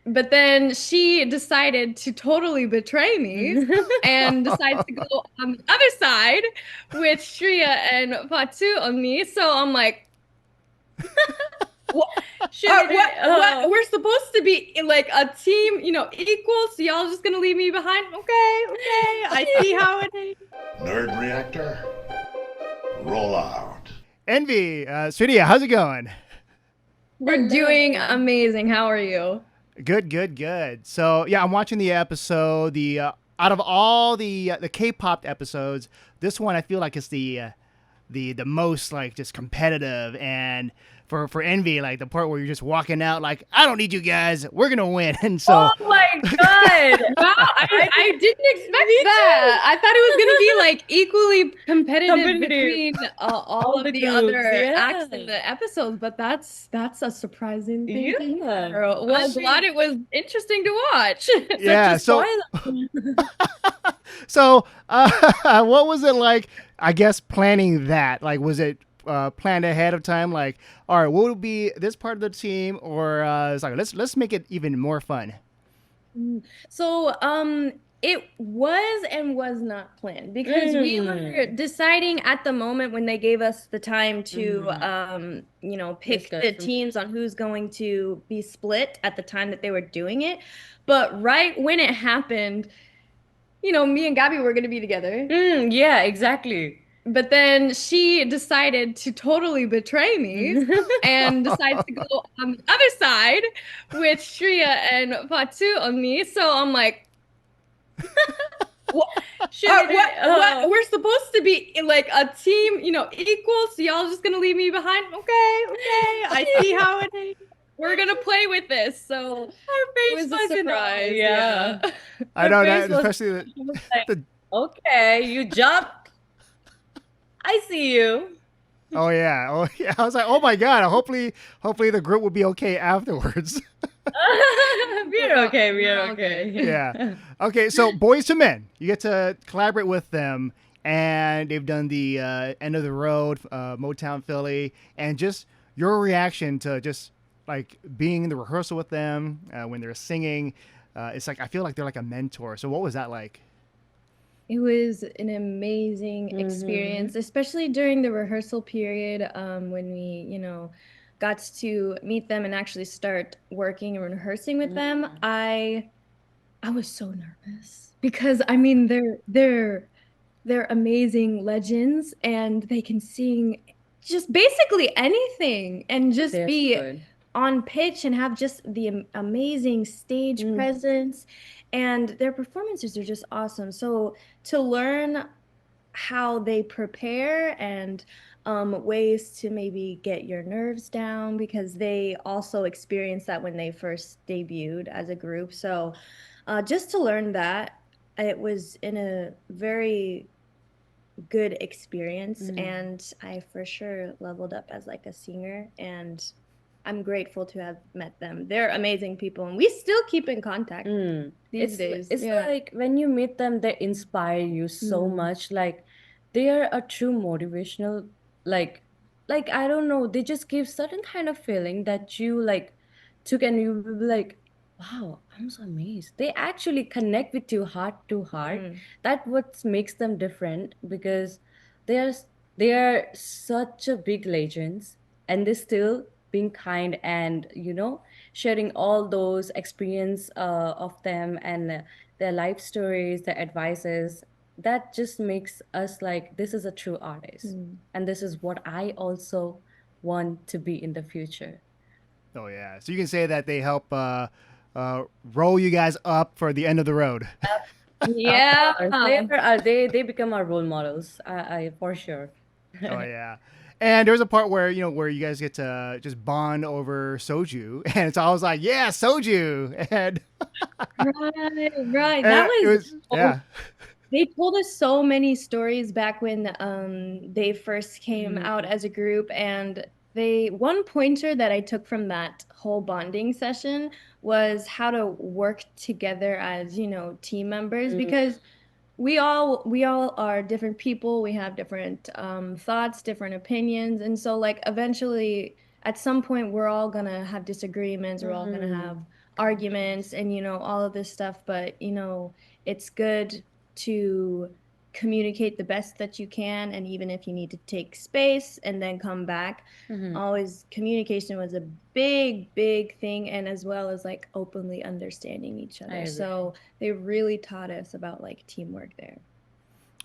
But then she decided to totally betray me and decides to go on the other side with Shriya and Fatu on me. So I'm like, what? Should we do? What? We're supposed to be like a team, equal. So y'all just gonna leave me behind? Okay, okay. I see how it is. Nerd Reactor, roll out. Envy, Sriya, how's it going? We're doing Hello. amazing. How are you? Good, good, good. So yeah, I'm watching the episode. The out of all the K-pop episodes, this one I feel like is the most like just competitive and for Envy, like the part where you're just walking out like I don't need you guys, we're gonna win. And Oh so my God. Wow, I didn't expect Me too. that. I thought it was gonna be like equally competitive Competitive. between all All of the the groups. other acts Yeah. in the episodes, but that's a surprising thing to Yeah. hear. Well, I'm glad it was interesting to watch. Such a yeah, so spoiler. what was it like? I guess planning that. Like, was it planned ahead of time? Like, all right, what would be this part of the team, or it's like let's make it even more fun. So, it was and was not planned because we were Mm. deciding at the moment when they gave us the time to, Mm. pick Discuss. the teams on who's going to be split at the time that they were doing it. But right when it happened, me and Gabby were going to be together. Yeah, exactly. But then she decided to totally betray me and decides to go on the other side with Shriya and Fatu on me. So I'm like, what? Should we do? We're supposed to be like a team, equal. So y'all just gonna leave me behind? Okay, okay. I see how it is. We're gonna play with this. So Her it face was a was in surprise. yeah. Yeah. I Her know face that, was, especially she was like, the okay, you jumped. I see you. oh yeah, oh yeah. I was like, oh my god. Hopefully the group will be okay afterwards. We're okay. We're We're okay. Yeah. okay. Okay, so Boys to Men, you get to collaborate with them, and they've done the End of the Road, Motown Philly, and just your reaction to just like being in the rehearsal with them when they're singing. It's like I feel like they're like a mentor. So what was that like? It was an amazing Mm-hmm. experience, especially during the rehearsal period, when we, got to meet them and actually start working and rehearsing with them. I was so nervous because I mean they're amazing legends and they can sing just basically anything and just They're so be good. on pitch and have just the amazing stage Mm. presence and their performances are just awesome. So to learn how they prepare and ways to maybe get your nerves down because they also experienced that when they first debuted as a group. So just to learn that, it was in a very good experience Mm. and I for sure leveled up as like a singer and I'm grateful to have met them. They're amazing people and we still keep in contact Mm. these days. It's Yeah. like when you meet them, they inspire you so Mm. much. Like they are a true motivational, like I don't know, they just give certain kind of feeling that you like took and you will be like, wow, I'm so amazed. They actually connect with you heart to heart. Mm. That what makes them different because they are they are such a big legends and they still being kind and sharing all those experience of them and their life stories, their advices. That just makes us like this is a true artist, Mm. and this is what I also want to be in the future. Oh yeah, so you can say that they help roll you guys up for the end of the road. Of Yeah. course, they become our role models. I for sure. Oh yeah. And there's a part where where you guys get to just bond over soju, and it's always like, yeah, soju, and Right, right. That it was was yeah. they told us so many stories back when they first came out Mm, as a group and they one pointer that I took from that whole bonding session was how to work together as, team members mm, because we all are different people. We have different thoughts, different opinions, and so like eventually at some point we're all gonna have disagreements. We're all gonna have mm. arguments and all of this stuff, but it's good to communicate the best that you can, and even if you need to take space and then come back, Mhm. always communication was a big thing, and as well as like openly understanding each I other. agree. So they really taught us about like teamwork there.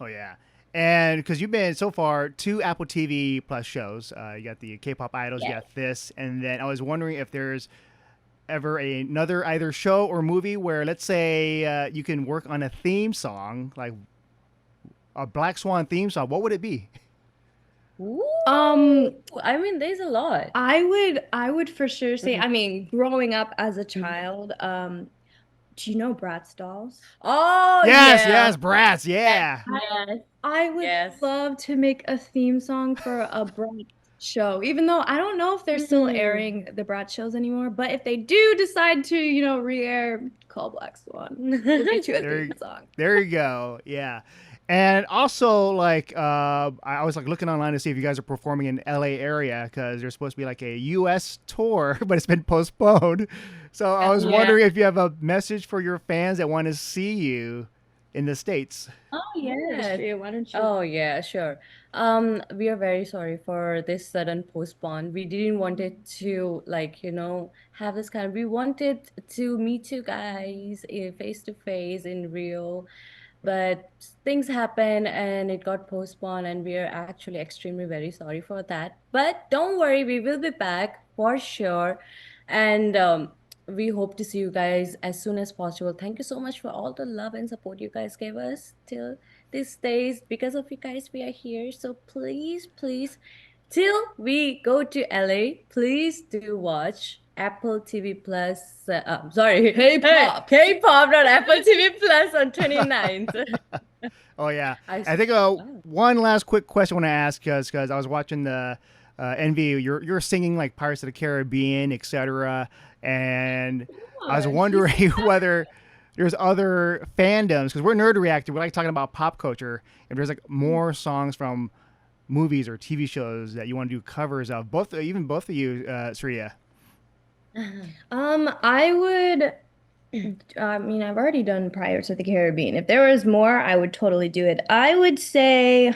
Oh yeah, and because you've been so far 2 Apple TV+ shows, you got the K-pop idols, you Yes. got this, and then I was wondering if there's ever another either show or movie where, let's say, you can work on a theme song, like a Black Swan theme song. What would it be? Ooh, Um, I mean, there's a lot. I would for sure say, Mhm. I mean, growing up as a Mhm. child, do you know Bratz dolls? Oh Yes, yeah. yes, Bratz, yeah. Yes. I would Yes. love to make a theme song for a Bratz show, even though I don't know if they're still Mhm. airing the Bratz shows anymore. But if they do decide to, re-air, call Black Swan. We'll get you a There, theme song. there you go. Yeah, and also like I was like looking online to see if you guys are performing in LA area because there's supposed to be like a US tour, but it's been postponed. So I was Yeah. wondering if you have a message for your fans that want to see you in the States. Oh Yeah, yeah. Sriya, why don't you? Oh yeah, sure. We are very sorry for this sudden postpone. We didn't want it to like, have this kind of, we wanted to meet you guys face to face in Rio, but things happened and it got postponed, and we are actually extremely very sorry for that. But don't worry, we will be back for sure. And we hope to see you guys as soon as possible. Thank you so much for all the love and support you guys gave us till these days. Because of you guys, we are here. So please, till we go to LA, please do watch Apple TV Plus. Sorry, K-pop. K-pop, not Apple TV Plus on 29th. Oh yeah, I I think oh. one last quick question I want to ask because I was watching the Nvee. You're singing like Pirates of the Caribbean, etc. And I was wondering whether there's other fandoms because we're Nerd Reactor. We like talking about pop culture. If there's like more songs from movies or TV shows that you want to do covers of, even both of you, Sriya. I would. I mean, I've already done Pirates of the Caribbean. If there was more, I would totally do it. I would say,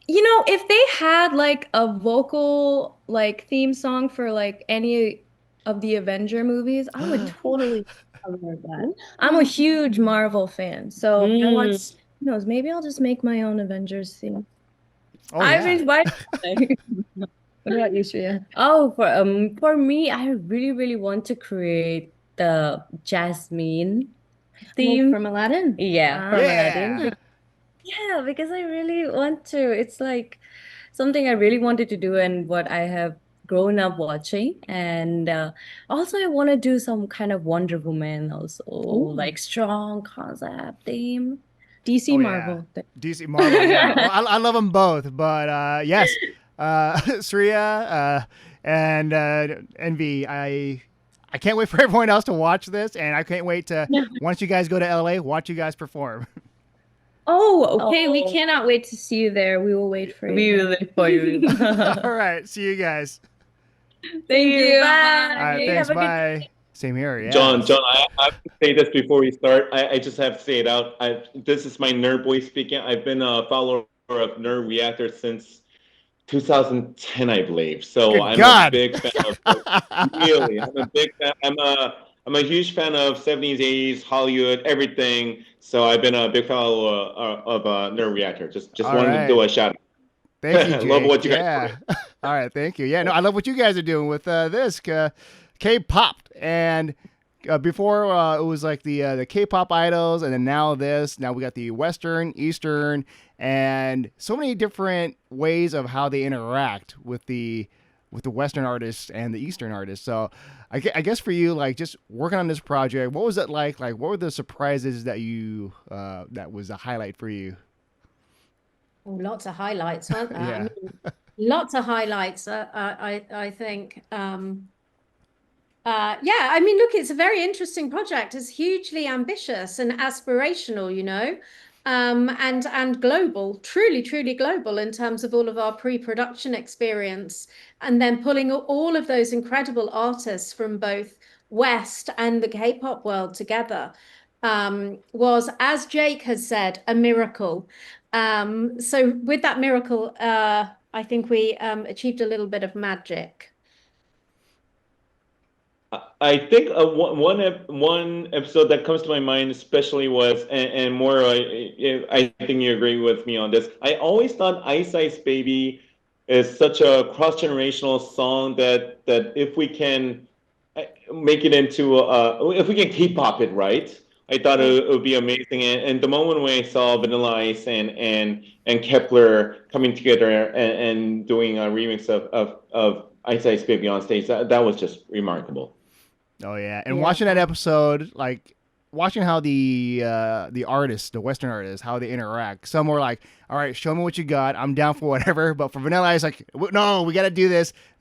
if they had like a vocal like theme song for like any of the Avenger movies, I would totally cover that. I'm a huge Marvel fan, so Mm. who knows, maybe I'll just make my own Avengers theme. Oh I yeah. mean, why? What about you, Shreya? Oh, for me, I really want to create the Jasmine theme. From Aladdin? Yeah, from Aladdin. Yeah. Yeah, because I really want to. It's like something I really wanted to do and what I have grown up watching. And also, I want to do some kind of Wonder Woman, also, like strong concept theme. DC Oh yeah. Marvel. DC Marvel. Yeah. Well, I love them both, but yes, Sriya and Nvee. I can't wait for everyone else to watch this, and I can't wait to once you guys go to LA, watch you guys perform. Oh, okay. We Oh. cannot wait to see you there. We will wait for you. We will wait for you. All right. See you guys. Thank you. Bye. All right. Have Thanks. a good Bye. Same here. Yeah. John, I have to say this before we start. I just have to say it out. This is my nerd boy speaking. I've been a follower of Nerd Reactor since 2010, I believe. So Good I'm God. a big fan of really. I'm a big fan. I'm a huge fan of 70s, 80s, Hollywood, everything. So I've been a big follower of Nerd Reactor. Just All wanted to do right. a shout out. Thank you, Jake. Love what you guys Yeah. All right. Thank you. Yeah. No, I love what you guys are doing with this K-pop. And before it was like the K-pop idols, and then now this. Now we got the Western, Eastern, and so many different ways of how they interact with the Western artists and the Eastern artists. So I guess for you, like just working on this project, what was it like? Like, what were the surprises that you that was a highlight for you? Oh, lots of highlights, weren't there? I Yeah. mean, lots of highlights. I think. Yeah, I mean, look, it's a very interesting project. It's hugely ambitious and aspirational, and global, truly global in terms of all of our pre-production experience, and then pulling all of those incredible artists from both West and the K-pop world together was, as Jake has said, a miracle. So with that miracle, I think we achieved a little bit of magic. I think one episode that comes to my mind especially was, and Moira, I think you agree with me on this. I always thought Ice Ice Baby is such a cross-generational song that if we can make it into if we can K-pop it right, I thought it would be amazing. And the moment when I saw Vanilla Ice and Kepler coming together and doing a remix of Ice Ice Baby on stage, that was just remarkable. Oh yeah, and watching that episode, like watching how the artists, the Western artists, how they interact. Some were like, "All right, show me what you got. I'm down for whatever." But for Vanilla Ice, like, "No, we got to do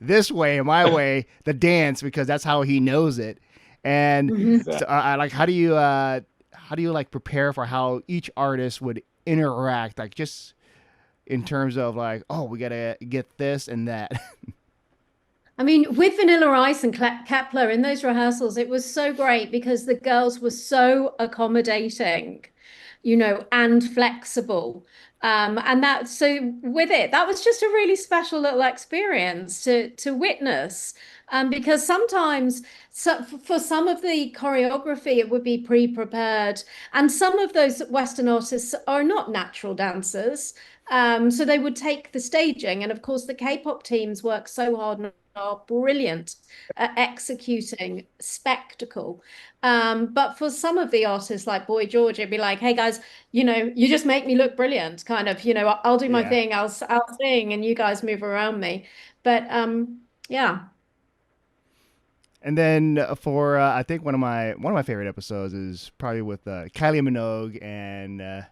this way, my way, the dance, because that's how he knows it." And so, like, how do you like prepare for how each artist would interact, like just in terms of like, oh, we gotta get this and that. I mean, with Vanilla Ice and Kepler in those rehearsals, it was so great because the girls were so accommodating, and flexible. And so with it, that was just a really special little experience to witness. Because sometimes for some of the choreography, it would be pre-prepared. And some of those Western artists are not natural dancers. So they would take the staging. And of course, the K-pop teams work so hard and are brilliant at executing spectacle. But for some of the artists like Boy George, it'd be like, hey guys, you just make me look brilliant, kind of, I'll do my thing, I'll sing and you guys move around me. But yeah. And then for I think one of my favorite episodes is probably with Kylie Minogue and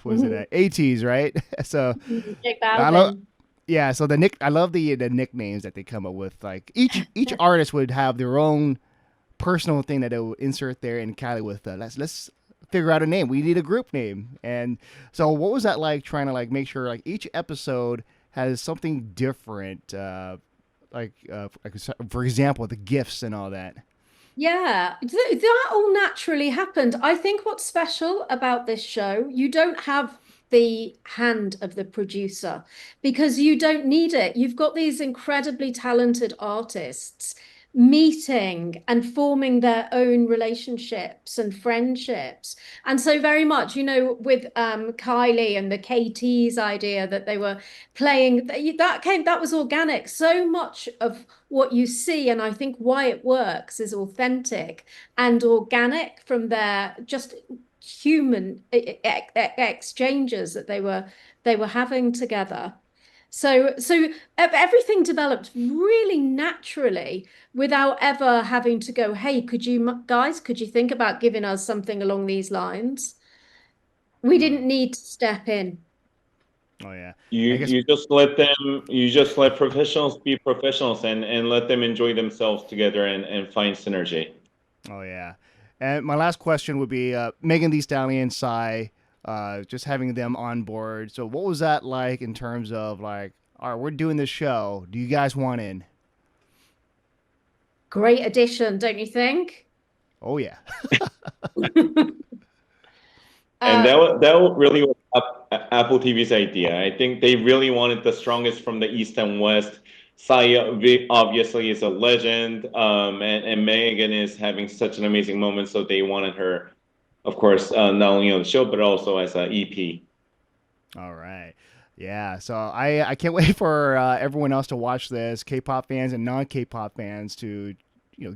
was it 80s, right? So Jake I love Balvin. yeah, so I love the nicknames that they come up with. Like each artist would have their own personal thing that they would insert there, and Kylie with let's figure out a name. We need a group name. And so what was that like trying to like make sure like each episode has something different like for example the gifts and all that. Yeah, that all naturally happened. I think what's special about this show, you don't have the hand of the producer because you don't need it. You've got these incredibly talented artists meeting and forming their own relationships and friendships. And so very much, with Kylie and the KT's idea that they were playing, that was organic. So much of what you see, and I think why it works, is authentic and organic from their just human exchanges that they were having together. So everything developed really naturally without ever having to go, hey, could you think about giving us something along these lines? We didn't need to step in. Oh yeah. You just let professionals be professionals and let them enjoy themselves together and find synergy. Oh yeah. And my last question would be Megan Thee Stallion, Psy, just having them on board. So what was that like in terms of like, all right, we're doing this show. Do you guys want in? Great addition, don't you think? Oh yeah. And that really was Apple TV's idea. I think they really wanted the strongest from the East and West. Saya obviously is a legend, and Megan is having such an amazing moment, so they wanted her, of course, not only on the show but also as an EP. All right. Yeah, so I can't wait for everyone else to watch this, K-pop fans and non-K-pop fans to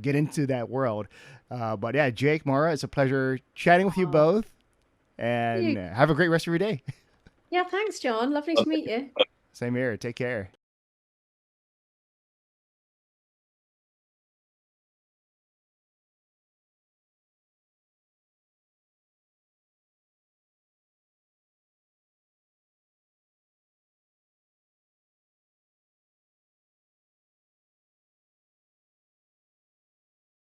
get into that world. But yeah, Jake, Moira, it's a pleasure chatting with you both, and have a great rest of your day. Yeah, thanks, John. Lovely to meet you. Same here. Take care.